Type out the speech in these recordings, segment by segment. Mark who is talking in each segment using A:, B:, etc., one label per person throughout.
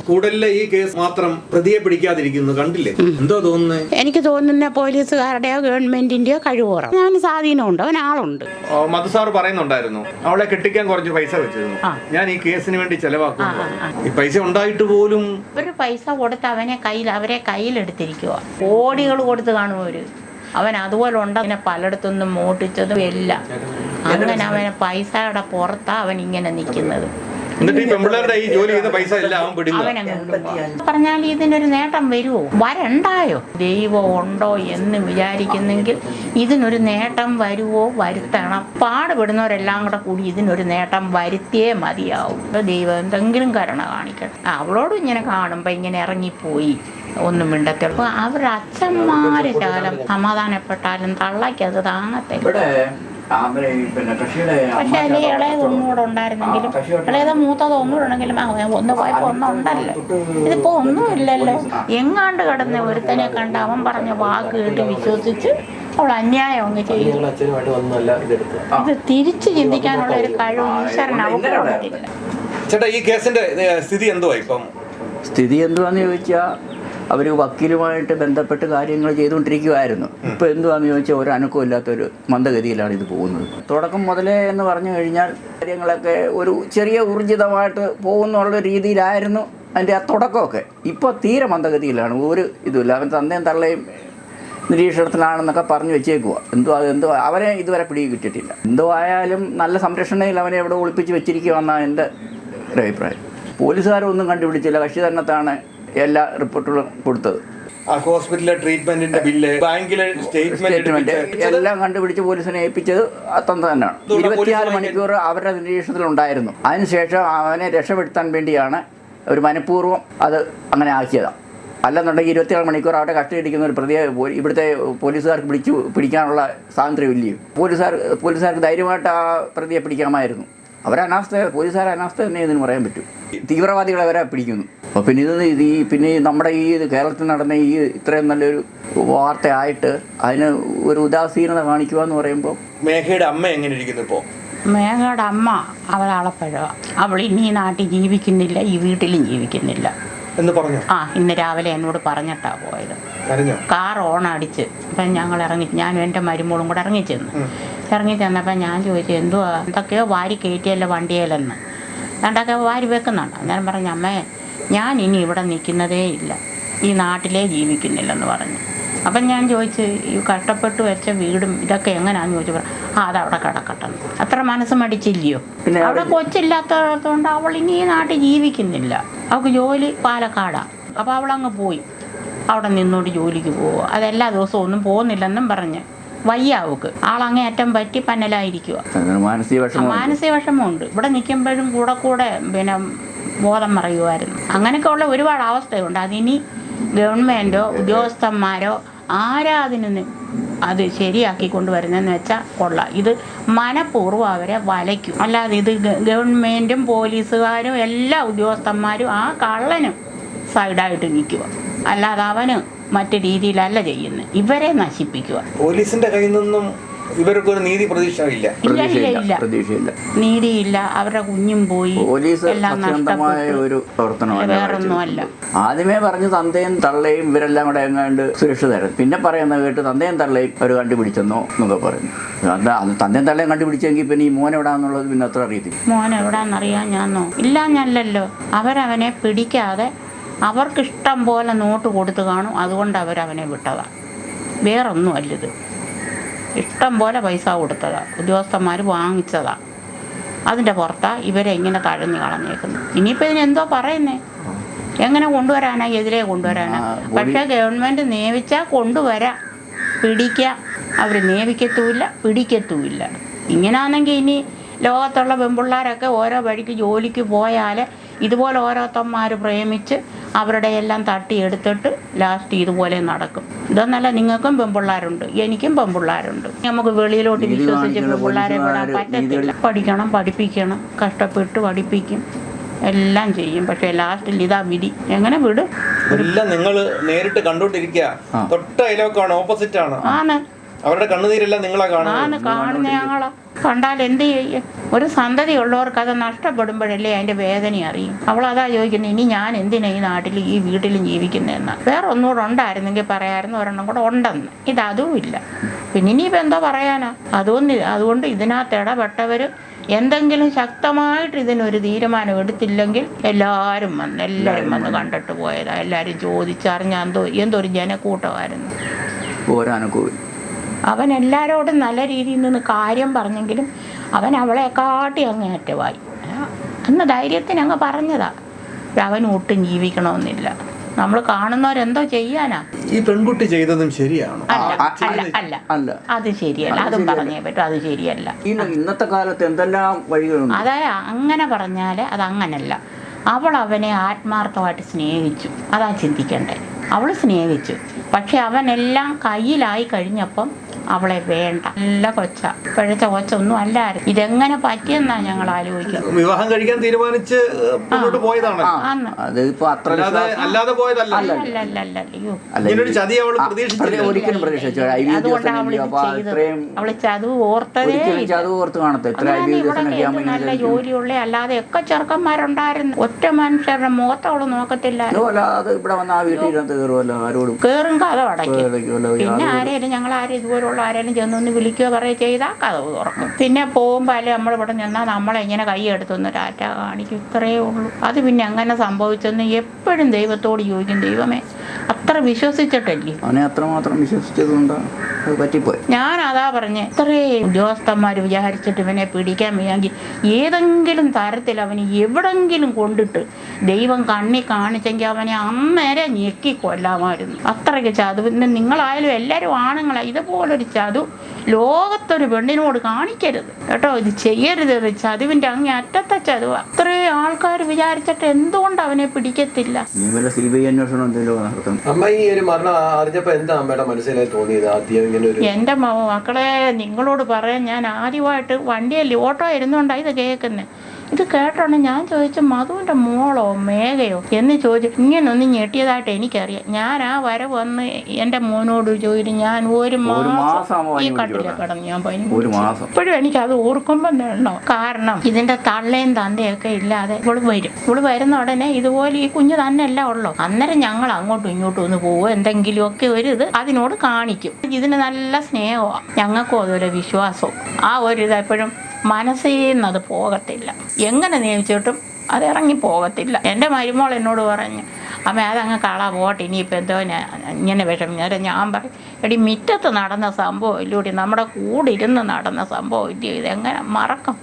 A: കൂടുതൽ ഈ കേസ് മാത്രം പ്രതിയെ പിടിക്കാതിരിക്കുന്നു കണ്ടില്ലേ? എന്തോ തോന്നുന്നത്?
B: എനിക്ക് തോന്നുന്ന പോലീസുകാരുടെയോ ഗവൺമെന്റിന്റെയോ കഴിവുറം. അവന് സ്വാധീനമുണ്ട്, അവൻ ആളുണ്ട്.
A: മധുസാർ പറയുന്നുണ്ടായിരുന്നു അവളെ കെട്ടിക്കാൻ കുറച്ച് പൈസ വെച്ചിരുന്നു, ഞാൻ ഈ കേസിന് വേണ്ടി ചെലവാക്കുന്നു. ഈ പൈസ ഉണ്ടായിട്ട് പോലും
B: ഒരു പൈസ കൊടുത്ത് അവരെ കയ്യിലെടുത്തിരിക്കുക. കോടികൾ കൊടുത്ത് കാണുമവര്. അവൻ അതുപോലെ ഉണ്ട്. അവനെ പലയിടത്തൊന്നും മോട്ടിച്ചതും എല്ലാം. അങ്ങനെ അവനെ പൈസയുടെ പുറത്താ അവൻ ഇങ്ങനെ നിൽക്കുന്നത്. പറഞ്ഞാൽ ഇതിനൊരു നേട്ടം വരുമോ? വരണ്ടായോ? ദൈവം ഉണ്ടോ എന്ന് വിചാരിക്കുന്നെങ്കിൽ ഇതിനൊരു നേട്ടം വരുവോ? വരുത്തണം. പാടുപെടുന്നവരെല്ലാം കൂടി ഇതിനൊരു നേട്ടം വരുത്തിയേ മതിയാവും. ദൈവം എന്തെങ്കിലും കരുണ കാണിക്കണം. അവളോട് ഇങ്ങനെ കാണുമ്പോ ഇങ്ങനെ ഇറങ്ങിപ്പോയി ഒന്നും മിണ്ടത്തുള്ളൂ. അവരുടെ അച്ഛന്മാര് ശകലം സമാധാനപ്പെട്ടാലും തള്ളയ്ക്കത് താങ്ങത്തില്ല. പക്ഷെ അതിൽ ഇളയത് ഒന്നുകൂടെ ഉണ്ടായിരുന്നെങ്കിലും, ഇളയത് മൂത്തത് ഒന്നുകൂടെ ഉണ്ടെങ്കിലും ഒന്ന് പോയപ്പോ ഒന്നുണ്ടല്ലോ. ഇതിപ്പോ ഒന്നുമില്ലല്ലോ. എങ്ങാണ്ട് കിടന്ന് ഒരുത്തനെ കണ്ട് അവൻ പറഞ്ഞ വാക്ക് കേട്ട് വിശ്വസിച്ച് അവൾ അന്യായം അങ്ങ് ചെയ്തു. ഇത് തിരിച്ചു ചിന്തിക്കാനുള്ള ഒരു കഴിവ് ഈശ്വരൻ അവർക്ക് കൊടുത്തില്ല.
A: ചേട്ടാ, ഈ കേസിന്റെ സ്ഥിതി എന്തുവാ ഇപ്പം?
C: സ്ഥിതി എന്തുവാന്ന് ചോദിച്ചാൽ അവർ വക്കീലുമായിട്ട് ബന്ധപ്പെട്ട് കാര്യങ്ങൾ ചെയ്തുകൊണ്ടിരിക്കുമായിരുന്നു. ഇപ്പോൾ എന്തുവാന്ന് ചോദിച്ചാൽ ഒരു അനക്കവും ഇല്ലാത്തൊരു മന്ദഗതിയിലാണ് ഇത് പോകുന്നത്. തുടക്കം മുതലേ എന്ന് പറഞ്ഞു കഴിഞ്ഞാൽ കാര്യങ്ങളൊക്കെ ഒരു ചെറിയ ഊർജിതമായിട്ട് പോകുന്നുള്ള രീതിയിലായിരുന്നു അതിൻ്റെ ആ തുടക്കമൊക്കെ. ഇപ്പോൾ തീരെ മന്ദഗതിയിലാണ്. ഒരു ഇതുമില്ല. അവൻ തന്തയും തള്ളയും നിരീക്ഷണത്തിലാണെന്നൊക്കെ പറഞ്ഞു വെച്ചേക്കുക. എന്തോ അവനെ ഇതുവരെ പിടി കിട്ടിയിട്ടില്ല. എന്തോ ആയാലും നല്ല സംരക്ഷണയിൽ അവനെ എവിടെ ഒളിപ്പിച്ച് വെച്ചിരിക്കുകയെന്നാണ് എൻ്റെ ഒരു അഭിപ്രായം. പോലീസുകാരൊന്നും കണ്ടുപിടിച്ചില്ല. കക്ഷി തന്നെത്താണ് എല്ലാ റിപ്പോർട്ടുകളും കൊടുത്തത്.
A: ഹോസ്പിറ്റലിലെ ട്രീറ്റ്മെന്റിന്റെ ബില്ല്, ബാങ്കിലെ സ്റ്റേറ്റ്മെന്റ്
C: എല്ലാം കണ്ടുപിടിച്ച് പോലീസിനെ ഏൽപ്പിച്ചത് തന്ത തന്നെയാണ്. 24 മണിക്കൂർ അവരുടെ നിരീക്ഷണത്തിലുണ്ടായിരുന്നു. അതിനുശേഷം അവനെ രക്ഷപ്പെടുത്താൻ വേണ്ടിയാണ് അവർ മനഃപൂർവ്വം അത് അങ്ങനെ ആക്കിയതാണ്. അല്ലെന്നുണ്ടെങ്കിൽ 24 മണിക്കൂർ അവിടെ കഷ്ടയിടിക്കുന്ന ഒരു പ്രതിയെ ഇവിടുത്തെ പോലീസുകാർക്ക് പിടിക്കാനുള്ള സ്വാതന്ത്ര്യം ഇല്ലയോ? പോലീസുകാർക്ക് ധൈര്യമായിട്ട് ആ പ്രതിയെ പിടിക്കാമായിരുന്നു. പോലീസുകാർ അനാസ്ഥ തന്നെ ഇതിന് പറയാൻ പറ്റും. തീവ്രവാദികളെ വരെ പിടിക്കുന്നു. അപ്പോൾ പിന്നെ നമ്മുടെ ഈ കേരളത്തിൽ നടന്ന ഈ ഇത്രയും നല്ലൊരു വാർത്തയായിട്ട് അതിന് ഒരു ഉദാസീനത കാണിക്കുക എന്ന് പറയുമ്പോൾ
A: മേഘയുടെ അമ്മ എങ്ങനെ ഇരിക്കുന്നു ഇപ്പോൾ?
B: മേഘയുടെ അമ്മ അവളാളപ്പഴവ. അവൾ ഇനി ഈ നാട്ടിൽ ജീവിക്കുന്നില്ല, ഈ വീട്ടിലും ജീവിക്കുന്നില്ല
A: എന്ന് പറഞ്ഞു.
B: ഇന്ന് രാവിലെ എന്നോട് പറഞ്ഞിട്ടാ പോയത്. കാർ ഓണടിച്ച് അപ്പം ഞങ്ങൾ ഞാനും എൻ്റെ മരുമോളും കൂടെ ഇറങ്ങി ചെന്നപ്പോൾ ഞാൻ ചോദിച്ചു, എന്തുവാ എന്തൊക്കെയോ വാരി കയറ്റിയല്ലോ വണ്ടിയിലെന്ന്. രണ്ടൊക്കെ വാരി വെക്കുന്നുണ്ട്. ഞാൻ പറഞ്ഞു, അമ്മേ ഞാൻ ഇനി ഇവിടെ നിൽക്കുന്നതേ ഇല്ല, ഈ നാട്ടിലേ ജീവിക്കുന്നില്ലെന്ന് പറഞ്ഞു. അപ്പം ഞാൻ ചോദിച്ചു, ഈ കഷ്ടപ്പെട്ട് വെച്ച വീടും ഇതൊക്കെ എങ്ങനെയാണെന്ന് ചോദിച്ചു. അതവിടെ കിടക്കട്ടെ. അത്ര മനസ്സ് മടിച്ചില്ലയോ? അവിടെ കൊച്ചില്ലാത്തതുകൊണ്ട് അവൾ ഇനി ഈ നാട്ടിൽ ജീവിക്കുന്നില്ല. അവൾക്ക് ജോലി പാലക്കാടാണ്. അപ്പോൾ അവളങ്ങ് പോയി അവിടെ നിന്നോണ്ട് ജോലിക്ക് പോവുക. അതെല്ലാ ദിവസവും ഒന്നും പോകുന്നില്ലെന്നും പറഞ്ഞ് വയ്യ അവൾക്ക്. ആളങ്ങേയറ്റം പറ്റി പന്നലായിരിക്കുക. മാനസിക വിഷമമുണ്ട്. ഇവിടെ നിൽക്കുമ്പോഴും കൂടെ പിന്നെ ബോധം മറയുമായിരുന്നു. അങ്ങനെയൊക്കെ ഉള്ള ഒരുപാട് അവസ്ഥയുണ്ട്. അതിനി ഗവൺമെൻറ്റോ ഉദ്യോഗസ്ഥന്മാരോ ആരാ അതിന് അത് ശരിയാക്കി കൊണ്ടുവരുന്നതെന്ന് വെച്ചാൽ കൊള്ളാം. ഇത് മനഃപൂർവ്വം അവരെ വലയ്ക്കും. അല്ലാതെ ഇത് ഗവൺമെൻറ്റും പോലീസുകാരും എല്ലാ ഉദ്യോഗസ്ഥന്മാരും ആ കള്ളനും സൈഡായിട്ട് നിൽക്കുക. അല്ലാതെ അവന് മറ്റു രീതിയിലല്ല ചെയ്യുന്നത്. ഇവരെ നശിപ്പിക്കുക.
A: പോലീസിന്റെ കയ്യിൽ നിന്നും ഇവർക്കൊരു നീതി പ്രതീക്ഷയില്ല.
B: നീതിയില്ല. അവരുടെ കുഞ്ഞും പോയി. എല്ലാം വേറൊന്നുമല്ല.
C: ആദ്യമേ പറഞ്ഞു തന്തയും തള്ളയും ഇവരെല്ലാം കൂടെ എങ്ങാണ്ട് സുരക്ഷിതരായിരുന്നു. പിന്നെ പറയുന്നത് കേട്ട് തന്തയും തള്ളയും അവർ കണ്ടുപിടിച്ചെന്നോ എന്നൊക്കെ പറഞ്ഞു. തന്തയും തള്ളയും കണ്ടുപിടിച്ചെങ്കിൽ പിന്നെ ഈ മോൻ എവിടാന്നുള്ളത് പിന്നെ അത്ര അറിയത്തില്ല.
B: മോൻ എവിടാന്നറിയാൻ ഞാനോ ഇല്ലാഞ്ഞല്ലോ. അവരവനെ പിടിക്കാതെ അവർക്കിഷ്ടം പോലെ നോട്ട് കൊടുത്തു കാണും. അതുകൊണ്ട് അവരവനെ വിട്ടതാണ്. വേറൊന്നും അല്ലിത്. ഇഷ്ടം പോലെ പൈസ കൊടുത്തതാണ്. ഉദ്യോഗസ്ഥന്മാർ വാങ്ങിച്ചതാണ്. അതിൻ്റെ പുറത്താണ് ഇവരെ ഇങ്ങനെ തഴഞ്ഞു കളഞ്ഞേക്കുന്നത്. ഇനിയിപ്പോൾ ഇതിനെന്തോ പറയുന്നേ? എങ്ങനെ കൊണ്ടുവരാനാ? എതിരെ കൊണ്ടുവരാനാ? പക്ഷേ ഗവൺമെൻറ് നിയമിച്ചാൽ കൊണ്ടുവരാം, പിടിക്കാം. അവർ നിയമിക്കത്തുമില്ല, പിടിക്കത്തുമില്ല. ഇങ്ങനെയാണെങ്കിൽ ഇനി ലോകത്തുള്ള പെൺപിള്ളേരൊക്കെ ഓരോ വഴിക്ക് ജോലിക്ക് പോയാൽ ഇതുപോലെ ഓരോരുത്തന്മാർ പ്രേമിച്ച് അവരുടെ എല്ലാം തട്ടിയെടുത്തിട്ട് ലാസ്റ്റ് ഇതുപോലെ നടക്കും. ഇതൊന്നല്ല, നിങ്ങൾക്കും പെൺപിള്ളേരുണ്ട്, എനിക്കും പെൺപിള്ളേരുണ്ട്. നമുക്ക് വെളിയിലോട്ട് വിശ്വസിച്ച് പെൺപിള്ളേരെ വിടാൻ പറ്റത്തില്ല. പഠിക്കണം, പഠിപ്പിക്കണം, കഷ്ടപ്പെട്ട് പഠിപ്പിക്കും, എല്ലാം ചെയ്യും. പക്ഷെ ലാസ്റ്റിൽ ഇതാ വിധി. എങ്ങനെ വിടും?
A: എല്ലാം നിങ്ങൾ നേരിട്ട് കണ്ടോണ്ടിരിക്കുക. തൊട്ട അയലോക്കാണ്, ഓപ്പോസിറ്റ് ആണ്. അവരുടെ കണ്ണുനീരെല്ലാം നിങ്ങളാ കാണുന്നത്.
B: കാണുന്ന ഞങ്ങളാ. കണ്ടാൽ എന്ത് ചെയ്യും? ഒരു സന്തതി ഉള്ളവർക്ക് അത് നഷ്ടപ്പെടുമ്പോഴല്ലേ അതിന്റെ വേദന അറിയും. അവളതാ ചോദിക്കുന്നത്, ഇനി ഞാൻ എന്തിനാ ഈ നാട്ടിൽ ഈ വീട്ടിലും ജീവിക്കുന്നതെന്ന്. വേറെ ഒന്നുകൂടെ ഉണ്ടായിരുന്നെങ്കിൽ പറയായിരുന്നു, ഒരെണ്ണം കൂടെ ഉണ്ടെന്ന്. ഇതതും ഇല്ല. പിന്നെ ഇനിയിപ്പോൾ എന്തോ പറയാനാ? അതുകൊണ്ട് ഇതിനകത്ത് ഇടപെട്ടവർ എന്തെങ്കിലും ശക്തമായിട്ട് ഇതിനൊരു തീരുമാനം എടുത്തില്ലെങ്കിൽ എല്ലാവരും വന്ന് കണ്ടിട്ട് പോയതാ. എല്ലാവരും ചോദിച്ചറിഞ്ഞ എന്തൊരു ജനക്കൂട്ടമായിരുന്നു. അവൻ എല്ലാവരോടും നല്ല രീതിയിൽ നിന്ന് കാര്യം പറഞ്ഞെങ്കിലും അവൻ അവളെ കാട്ടി അങ്ങേറ്റമായി. എന്ന ധൈര്യത്തിന് അങ്ങ് പറഞ്ഞതാ. അവൻ ഒട്ടും ജീവിക്കണമെന്നില്ല. നമ്മൾ കാണുന്നവരെന്തോ ചെയ്യാനാ?
A: ഈ പെൺകുട്ടി ചെയ്തതും ശരിയാണോ?
B: അല്ല, അത് ശരിയല്ല. അതും പറഞ്ഞേ പറ്റും, അത് ശരിയല്ല.
C: ഇന്നത്തെ കാലത്ത് എന്തെല്ലാം വഴികളുണ്ട്.
B: അതായത് അങ്ങനെ പറഞ്ഞാൽ അതങ്ങനല്ല. അവൾ അവനെ ആത്മാർത്ഥമായിട്ട് സ്നേഹിച്ചു. അതാ ചിന്തിക്കണ്ടേ. അവൾ സ്നേഹിച്ചു, പക്ഷെ അവനെല്ലാം കയ്യിലായി കഴിഞ്ഞപ്പം അവളെ വേണ്ട. നല്ല കൊച്ച, പഴച്ച കൊച്ചൊന്നും അല്ലായിരുന്നു. ഇതെങ്ങനെ പറ്റിയെന്നാ ഞങ്ങൾ ആലോചിക്കുന്നത്.
A: വിവാഹം കഴിക്കാൻ തീരുമാനിച്ച് മുന്നോട്ട് പോയതാണ്. അല്ലാതെ പോയതല്ല.
C: ഒരിക്കലും പ്രതീക്ഷിച്ചു.
B: അവള് ചതുവ് ഓർത്തതേ. നല്ല ജോലിയുള്ള അല്ലാതെ ഒക്കെ ചെറുക്കന്മാരുണ്ടായിരുന്നു. ഒറ്റ മനുഷ്യരുടെ മുഖത്ത് അവള് നോക്കത്തില്ല. കേറും കഥ അടയ്ക്കും. പിന്നെ ആരെയും ഞങ്ങൾ ഇതുപോലുള്ള ആരെങ്കിലും ചെന്നൊന്ന് വിളിക്കുകയോ പറയുകയോ ചെയ്താൽ കഥ തുറക്കും. പിന്നെ പോകുമ്പോൾ അല്ലെ നമ്മളിവിടെ നിന്നാൽ നമ്മളെങ്ങനെ കൈ എടുത്തൊന്ന് ടാറ്റ കാണിക്കും. ഇത്രയേ ഉള്ളൂ. അത് പിന്നെ അങ്ങനെ സംഭവിച്ചെന്ന് എപ്പോഴും ദൈവത്തോട് ചോദിക്കും. ദൈവമേ, അത്ര വിശ്വസിച്ചിട്ടല്ലേ?
C: അവനെ അത്രമാത്രം വിശ്വസിച്ചതുകൊണ്ടാണ് പറ്റിപ്പോയി.
B: ഞാനതാ പറഞ്ഞേ, ഇത്രയും ഉദ്യോഗസ്ഥന്മാർ വിചാരിച്ചിട്ട് ഇവനെ പിടിക്കാൻ വയ്യെങ്കിൽ ഏതെങ്കിലും തരത്തിൽ അവന് എവിടെങ്കിലും കൊണ്ടിട്ട് ദൈവം കണ്ണി കാണിച്ചെങ്കിൽ അവനെ അന്നേരം ഞെക്കി കൊല്ലാമായിരുന്നു. അത്രയ്ക്ക് ചതു. പിന്നെ നിങ്ങളായാലും എല്ലാവരും ആണുങ്ങളാ. ഇതുപോലൊരു ചതു ലോകത്തൊരു പെണ്ണിനോട് കാണിക്കരുത് കേട്ടോ. ഇത് ചെയ്യരുത്. ചതുവിന്റെ അങ്ങേ അറ്റത്തെ ചതുവ. അത്രയും ആൾക്കാർ വിചാരിച്ചിട്ട് എന്തുകൊണ്ട് അവനെ പിടിക്കത്തില്ല? എന്റെ മക്കളെ, നിങ്ങളോട് പറയാൻ ഞാൻ ആദ്യമായിട്ട് വണ്ടിയല്ലേ ഓട്ടോ ഇരുന്നുകൊണ്ടാണ് ഇത് കേൾക്കുന്നത്. ഇത് കേട്ടോണ്ട് ഞാൻ ചോദിച്ചു, മധുവിൻ്റെ മോളോ മേഘയോ എന്ന് ചോദിച്ചു. ഇങ്ങനൊന്നും ഞെട്ടിയതായിട്ട് എനിക്കറിയാം. ഞാൻ ആ വര വന്ന് എൻ്റെ മോനോട് ചോദിച്ചു. ഞാൻ ഒരു മാസം ഈ കട്ടിലെ കിടന്നു ഞാൻ പനി. ഇപ്പോഴും എനിക്കത് ഓർക്കുമ്പോൾ വേണോ. കാരണം ഇതിൻ്റെ തള്ളയും തന്തയൊക്കെ ഇല്ലാതെ ഇവള് വരും. ഇവള് വരുന്ന ഉടനെ ഇതുപോലെ ഈ കുഞ്ഞ് തന്നെ അല്ല ഉള്ളൂ. അന്നേരം ഞങ്ങൾ അങ്ങോട്ടും ഇങ്ങോട്ടും ഒന്ന് പോവുക, എന്തെങ്കിലുമൊക്കെ ഒരു ഇത് അതിനോട് കാണിക്കും. ഇതിന് നല്ല സ്നേഹമാണ്. ഞങ്ങൾക്കും അതുപോലെ വിശ്വാസവും. ആ ഒരു ഇത് എപ്പോഴും മനസ്സിൽ നിന്നത് പോകത്തില്ല. എങ്ങനെ നിയമിച്ചിട്ടും അത് ഇറങ്ങി പോകത്തില്ല. എൻ്റെ മരുമോൾ എന്നോട് പറഞ്ഞു, അമ്മ അതങ്ങ് കളാ പോട്ടെ, ഇനിയിപ്പോൾ എന്തോ ഇങ്ങനെ വിഷമിഞ്ഞാൽ ഞാൻ പറയും, എടി മുറ്റത്ത് നടന്ന സംഭവം ഇല്ലൂടി, നമ്മുടെ കൂടെ ഇരുന്ന് നടന്ന സംഭവം ഇല്ലയോ, ഇതെങ്ങനെ മറക്കും?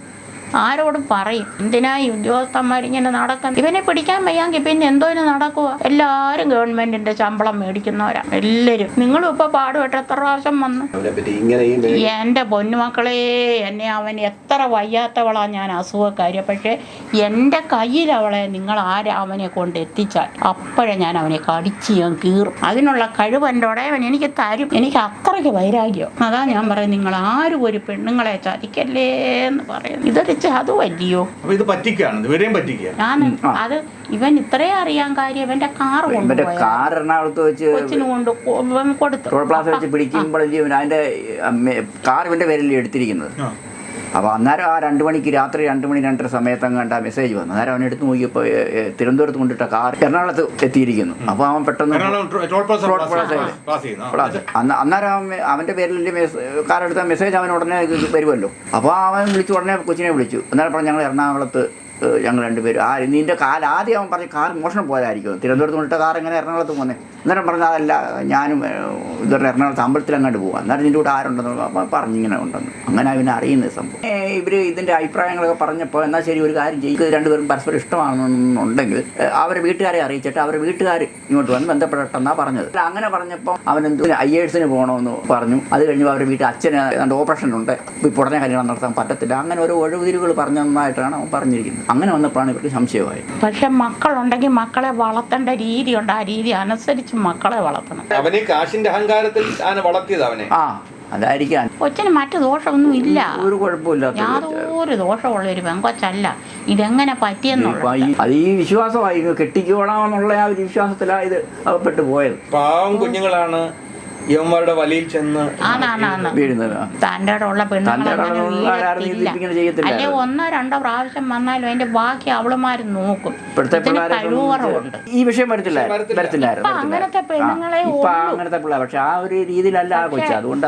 B: ആരോടും പറയും? എന്തിനായി ഉദ്യോഗസ്ഥന്മാരിങ്ങനെ നടക്കുന്നത്? ഇവനെ പിടിക്കാൻ വയ്യാങ്കിൽ പിന്നെ എന്തോന്ന് നടക്കുക? എല്ലാവരും ഗവൺമെന്റിന്റെ ശമ്പളം മേടിക്കുന്നവരാണ് എല്ലാവരും. നിങ്ങളും ഇപ്പൊ പാടുപെട്ട് എത്ര പ്രാവശ്യം വന്ന്. എൻ്റെ പൊന്നുമക്കളെ, എന്നെ അവൻ എത്ര വയ്യാത്തവളാ, ഞാൻ അസുഖക്കാരി. പക്ഷേ എൻ്റെ കയ്യിൽ അവളെ നിങ്ങൾ അവനെ കൊണ്ട് എത്തിച്ചാൽ അപ്പോഴേ ഞാൻ അവനെ കടിച്ച് ഞാൻ കീറും. അതിനുള്ള കഴിവ് എൻ്റെ ഉടയവൻ എനിക്ക് തരും. എനിക്ക് അത്രയ്ക്ക് വൈരാഗ്യം. അതാ ഞാൻ പറയും, നിങ്ങൾ ആരും ഒരു പെണ്ണുങ്ങളെ ചതിക്കല്ലേ എന്ന് പറയുന്നത്. ഇതൊരു അത് വലിയോ അത് ഇവൻ ഇത്രയും അറിയാൻ കാര്യം ഇവന്റെ കാർ
C: എറണാകുളത്ത് വെച്ച് കൊടുത്തു പിടിക്കുമ്പോഴല്ലേ അതിന്റെ കാർ ഇവന്റെ പേരിൽ എടുത്തിരിക്കുന്നത്. അപ്പോൾ അന്നേരം ആ 2 മണിക്ക് രാത്രി 2 മണി 2:30 സമയത്തങ്ങ് കണ്ട മെസ്സേജ് വന്നു. അന്നേരം അവൻ എടുത്ത് നോക്കിയപ്പോൾ തിരുവനന്തപുരത്ത് കൊണ്ടിട്ട കാർ എറണാകുളത്ത് എത്തിയിരിക്കുന്നു. അപ്പോൾ അവൻ പെട്ടെന്ന് അന്നേരം അവൻ്റെ പേരിൽ കാർ എടുത്ത മെസ്സേജ് അവൻ ഉടനെ വരുമല്ലോ. അപ്പോൾ അവൻ വിളിച്ചു, ഉടനെ കൊച്ചിനെ വിളിച്ചു. അന്നേരം പറഞ്ഞു, ഞങ്ങൾ എറണാകുളത്ത് ഞങ്ങൾ 2 പേരും. നിൻ്റെ ആദ്യം അവൻ പറഞ്ഞു കാർ മോഷണം പോയതായിരിക്കും, തിരുവനന്തപുരത്ത് കൊണ്ടിട്ട കാർ എങ്ങനെ എറണാകുളത്ത് പോകുന്നത്? അന്നേരം പറഞ്ഞാൽ അതല്ല, ഞാനും ഇതുവരെ എറണാകുളത്ത് അമ്പലത്തിൽ അങ്ങോട്ട് പോകും. അന്നേരം നിൻ്റെ കൂടെ ആരുണ്ടെന്ന് അപ്പം പറഞ്ഞിങ്ങനെ ഉണ്ടെന്ന്. അങ്ങനെ അവനെ അറിയുന്ന സംഭവം. ഇവർ ഇതിൻ്റെ അഭിപ്രായങ്ങളൊക്കെ പറഞ്ഞപ്പോൾ എന്നാൽ ശരി, ഒരു കാര്യം ചെയ്യും, 2 പേരും പരസ്പരം ഇഷ്ടമാണെന്നുണ്ടെങ്കിൽ അവരെ വീട്ടുകാരെ അറിയിച്ചിട്ട് അവരെ വീട്ടുകാർ ഇങ്ങോട്ട് വന്ന് ബന്ധപ്പെടട്ടെന്നാണ് പറഞ്ഞത്. അങ്ങനെ പറഞ്ഞപ്പോൾ അവനെന്തോ IAS പോകണമെന്ന് പറഞ്ഞു. അത് കഴിഞ്ഞപ്പോൾ അവരുടെ വീട്ടിൽ അച്ഛന് ഏതാണ്ട് ഓപ്പറേഷൻ ഉണ്ട്, ഇപ്പോൾ ഉടനെ കല്യാണം നടത്താൻ പറ്റത്തില്ല. അങ്ങനെ ഓരോ ഒഴിവുതിരിവുകൾ പറഞ്ഞതായിട്ടാണ് അവൻ പറഞ്ഞിരിക്കുന്നത്. അങ്ങനെ വന്നപ്പോഴാണ് ഇവർക്ക് സംശയമായി.
B: പക്ഷെ മക്കളുണ്ടെങ്കിൽ മക്കളെ വളർത്തേണ്ട രീതിയുണ്ട്. ആ രീതി അനുസരിച്ച് മക്കളെ വളർത്തണം.
A: അവനെ കാശിന്റെ അഹങ്കാരത്തിൽ വളർത്തിയത് അവനെ.
C: അതായിരിക്കാം.
B: കൊച്ചിന് മറ്റു ദോഷമൊന്നും ഇല്ല,
C: ഒരു കുഴപ്പമില്ല,
B: യാതൊരു ദോഷമുള്ള ഒരു പെങ്കൊച്ചല്ല. ഇതെങ്ങനെ പറ്റിയെന്നുള്ള
C: അത് ഈ വിശ്വാസമായി, കെട്ടിക്കോളാമെന്നുള്ള ആ ഒരു വിശ്വാസത്തിലാണ് ഇത് അകപ്പെട്ടു പോയത്.
A: പാവം കുഞ്ഞുങ്ങളാണ്. യവന്മാരുടെ വലയിൽ ചെന്ന്
C: വീഴുന്നത്.
B: തൻ്റെ ഉള്ള പെണ്ണുങ്ങളെ അല്ലെ 1-2 പ്രാവശ്യം വന്നാലും അതിന്റെ ബാക്കി അവളുമാര് നോക്കും. കഴിവുറവുണ്ട്.
C: ഈ വിഷയം വരത്തില്ലായിരുന്നു.
B: അങ്ങനത്തെ പെണ്ണുങ്ങളെ
C: അങ്ങനത്തെ പിള്ളേർ. പക്ഷെ ആ ഒരു രീതിയിലല്ല ആ കൊച്ചു. അതുകൊണ്ട്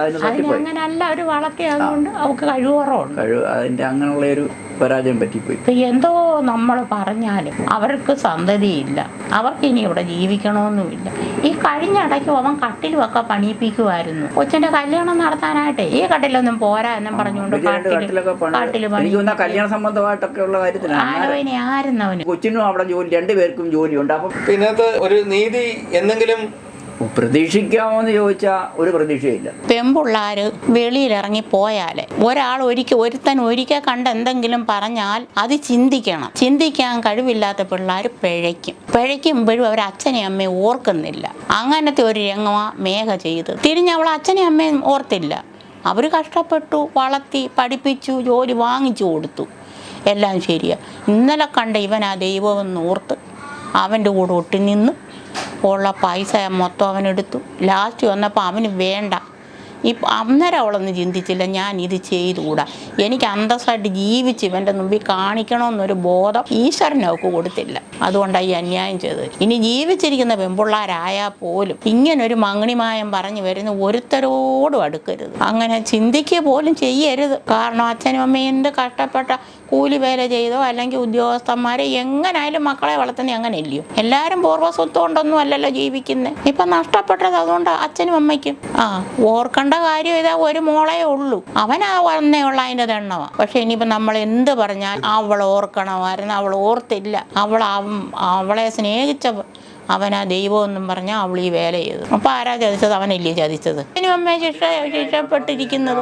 B: അങ്ങനല്ല ഒരു വളർത്തിയതുകൊണ്ട് അവൾക്ക് കഴിവുറവുണ്ട്.
C: അതിന്റെ അങ്ങനെയുള്ള ഒരു പരാജയം പറ്റിപ്പോയി.
B: ഇപ്പൊ എന്തോ നമ്മൾ പറഞ്ഞാലും അവർക്ക് സന്തതിയില്ല, അവർക്ക് ഇനി ഇവിടെ ജീവിക്കണമെന്നുമില്ല. ഈ കഴിഞ്ഞ ഇടയ്ക്ക് അവൻ കട്ടിലുമൊക്കെ പണിയിപ്പിക്കുമായിരുന്നു. കൊച്ചിന്റെ കല്യാണം നടത്താനായിട്ടേ ഈ കട്ടിലൊന്നും പോരാ എന്നും പറഞ്ഞുകൊണ്ട്
C: കല്യാണ സംബന്ധമായിട്ടൊക്കെ ഉള്ള കാര്യത്തിലാണ്
B: ആയിരുന്നു അവന്.
C: കൊച്ചിനും അവിടെ ജോലി, 2 പേർക്കും ജോലിയുണ്ട്. അപ്പൊ
A: ഇതിനകത്ത് ഒരു നീതി എന്തെങ്കിലും
C: പ്രതീക്ഷിക്കാമോന്ന് ചോദിച്ചാൽ ഒരു പ്രതീക്ഷയില്ല.
B: പെൺപിള്ളാര് വെളിയിലിറങ്ങി പോയാല് ഒരുത്തൻ ഒരിക്കൽ കണ്ട് എന്തെങ്കിലും പറഞ്ഞാൽ അത് ചിന്തിക്കാൻ കഴിവില്ലാത്ത പിള്ളേർ പിഴയ്ക്കുമ്പോഴും അവർ അച്ഛനെയും അമ്മയും ഓർക്കുന്നില്ല. അങ്ങനത്തെ ഒരു രംഗമാ മേഘ ചെയ്ത്. തിരിഞ്ഞ് അവൾ അച്ഛനെയും അമ്മയും ഓർത്തില്ല. അവർ കഷ്ടപ്പെട്ടു, വളർത്തി, പഠിപ്പിച്ചു, ജോലി വാങ്ങിച്ചു കൊടുത്തു, എല്ലാം ശരിയാ. ഇന്നലെ കണ്ട ഇവൻ ആ ദൈവമെന്ന് ഓർത്ത് അവൻ്റെ കൂടെ ഒട്ടി നിന്ന് ഉള്ള പൈസ മൊത്തം അവനെടുത്തു. ലാസ്റ്റ് വന്നപ്പോൾ അവന് വേണ്ട. അന്നേരം അവളൊന്നും ചിന്തിച്ചില്ല ഞാൻ ഇത് ചെയ്തുകൂടാ, എനിക്ക് അന്തസ്സായിട്ട് ജീവിച്ച് ഇവൻ്റെ മുമ്പിൽ കാണിക്കണമെന്നൊരു ബോധം ഈശ്വരൻ അവൾക്ക് കൊടുത്തില്ല. അതുകൊണ്ടാണ് ഈ അന്യായം ചെയ്തത്. ഇനി ജീവിച്ചിരിക്കുന്ന പെൺപിള്ളാരായാൽ പോലും ഇങ്ങനൊരു മങ്ങിണിമായം പറഞ്ഞു വരുന്ന ഒരുത്തരോടും അടുക്കരുത്. അങ്ങനെ ചിന്തിക്കുക പോലും ചെയ്യരുത്. കാരണം അച്ഛനും അമ്മയും എന്ത് കഷ്ടപ്പെട്ട കൂലി വേല ചെയ്തോ അല്ലെങ്കിൽ ഉദ്യോഗസ്ഥന്മാരെ എങ്ങനായാലും മക്കളെ വളർത്തുന്നത് അങ്ങനെ ഇല്ലയോ. എല്ലാവരും പൂർവ്വസ്വത്ത് കൊണ്ടൊന്നും അല്ലല്ലോ ജീവിക്കുന്നത്. ഇപ്പം നഷ്ടപ്പെട്ടത് അതുകൊണ്ട് അച്ഛനും അമ്മയ്ക്കും. ഓർക്കേണ്ട കാര്യം ഇതാ, ഒരു മോളേ ഉള്ളൂ, അവനാ വന്നേയുള്ള അതിൻ്റെ ദണ്ണമാണ്. പക്ഷെ ഇനിയിപ്പോൾ നമ്മൾ എന്ത് പറഞ്ഞാൽ അവൾ ഓർക്കണമായിരുന്നു, അവൾ ഓർത്തില്ല. അവളെ സ്നേഹിച്ചപ്പോൾ അവനാ ദൈവം എന്നും പറഞ്ഞാൽ അവൾ ഈ വേല ചെയ്തു. അപ്പോൾ ആരാ ചതിച്ചത്? അവനല്ലേ ചതിച്ചത്. അച്ഛനും അമ്മയെ ശിക്ഷപ്പെട്ടിരിക്കുന്നത്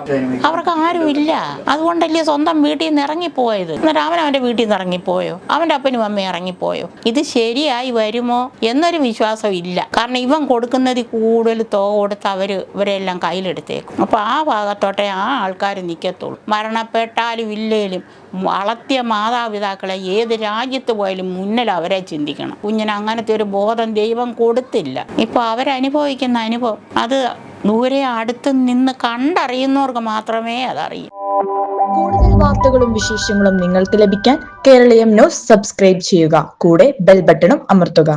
B: അവർക്ക് ആരും ഇല്ല. അതുകൊണ്ടല്ലേ സ്വന്തം വീട്ടിൽ നിന്ന് ഇറങ്ങിപ്പോയത്. എന്നിട്ട് അവൻ്റെ വീട്ടിൽ നിന്ന് ഇറങ്ങിപ്പോയോ? അവൻ്റെ അപ്പനും അമ്മയും ഇറങ്ങിപ്പോയോ? ഇത് ശരിയായി വരുമോ എന്നൊരു വിശ്വാസം ഇല്ല. കാരണം ഇവൻ കൊടുക്കുന്നതിൽ കൂടുതൽ തുക കൊടുത്ത് ഇവരെല്ലാം കയ്യിലെടുത്തേക്കും. അപ്പോൾ ആ ഭാഗത്തോട്ടെ ആ ആൾക്കാർ നിൽക്കത്തുള്ളൂ. മരണപ്പെട്ടാലും ഇല്ലേലും വളർത്തിയ മാതാപിതാക്കളെ ഏത് രാജ്യത്ത് പോയാലും മുന്നിൽ അവരെ ചിന്തിക്കണം. കുഞ്ഞിന് അങ്ങനത്തെ ഒരു ബോധം ദൈവം കൊടുത്തില്ല. ഇപ്പോൾ അവരനുഭവിക്കുന്ന അനുഭവം അത് ദൂരെ അടുത്ത് നിന്ന് കണ്ടറിയുന്നവർക്ക് മാത്രമേ അതറിയൂ.
D: കൂടുതൽ വാർത്തകളും വിശേഷങ്ങളും നിങ്ങൾക്ക് ലഭിക്കാൻ കേരളീയം ന്യൂസ് സബ്സ്ക്രൈബ് ചെയ്യുക. കൂടെ ബെൽ ബട്ടണും അമർത്തുക.